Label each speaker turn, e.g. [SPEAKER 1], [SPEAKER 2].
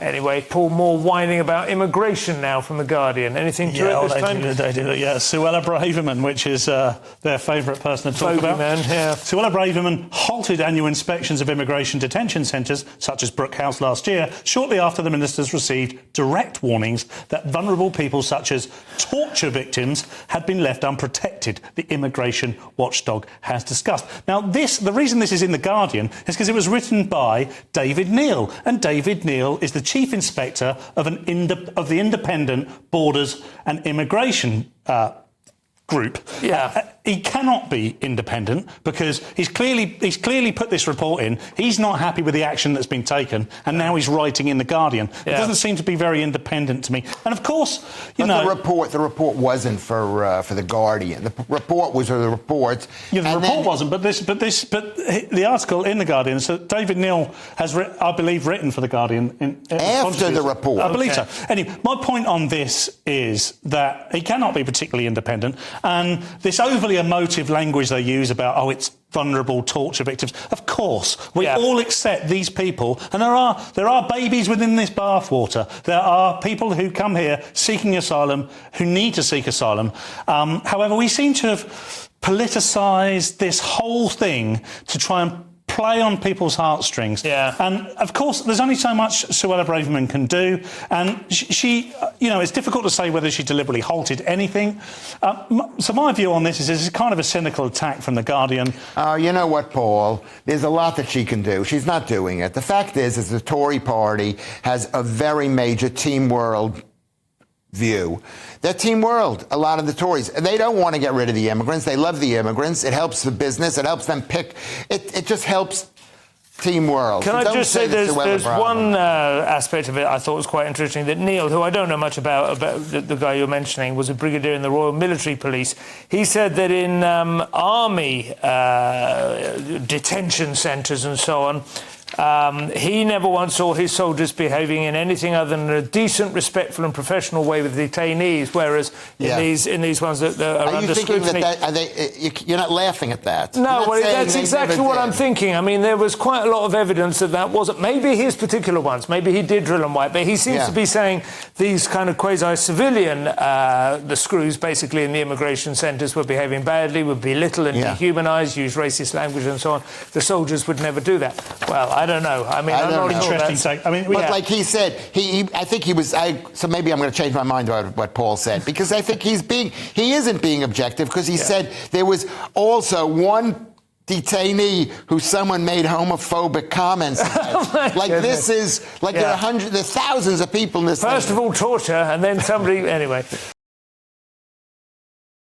[SPEAKER 1] Anyway, Paul, more whining about immigration now from The Guardian. Anything to it this time?
[SPEAKER 2] They do. Suella Braverman, which is their favourite person to talk about. Suella Braverman halted annual inspections of immigration detention centres, such as Brook House last year, shortly after the ministers received direct warnings that vulnerable people such as torture victims had been left unprotected, the immigration watchdog has discussed. Now, the reason this is in The Guardian is because it was written by David Neal, and David Neal is the Chief Inspector of the Independent Borders and Immigration Group. He cannot be independent because he's clearly put this report in. He's not happy with the action that's been taken, and now he's writing in The Guardian. It doesn't seem to be very independent to me. And of course, you know,
[SPEAKER 3] the report wasn't for The Guardian. The report was for the reports.
[SPEAKER 2] Yeah, the report wasn't, but the article in The Guardian. So David Neal has, I believe, written for The Guardian
[SPEAKER 3] after the report.
[SPEAKER 2] I believe so. Anyway, my point on this is that he cannot be particularly independent, and this overly emotive language they use about, oh, it's vulnerable torture victims. Of course, we all accept these people, and there are babies within this bathwater. There are people who come here seeking asylum, who need to seek asylum. However, we seem to have politicised this whole thing to try and play on people's heartstrings. And of course, there's only so much Suella Braverman can do, and she, you know, it's difficult to say whether she deliberately halted anything. So my view on this is it's kind of a cynical attack from The Guardian.
[SPEAKER 3] You know what, Paul? There's a lot that she can do. She's not doing it. The fact is the Tory party has a very major team world view. They're team world, a lot of the Tories. They don't want to get rid of the immigrants. They love the immigrants. It helps the business. It helps them pick. It just helps team world.
[SPEAKER 1] Can I just say there's one aspect of it I thought was quite interesting, that Neil, who I don't know much about the guy you're mentioning, was a brigadier in the Royal Military Police. He said that in army detention centres and so on, he never once saw his soldiers behaving in anything other than a decent, respectful and professional way with detainees, whereas in these ones that are under scrutiny...
[SPEAKER 3] You're not laughing at that.
[SPEAKER 1] No, well, that's exactly what I'm thinking. I mean, there was quite a lot of evidence that wasn't... Maybe his particular ones, maybe he did drill and white, but he seems to be saying these kind of quasi-civilian, the screws basically in the immigration centres were behaving badly, would belittle and dehumanise, use racist language and so on. The soldiers would never do that. Well, I don't know. I mean, I'm not interested in saying... I mean,
[SPEAKER 3] but like he said, I think he was... so maybe I'm going to change my mind about what Paul said, because I think he isn't being objective, because he said there was also one detainee who someone made homophobic comments about. This is... there's thousands of people in this...
[SPEAKER 1] First of all, torture, and then somebody... Anyway...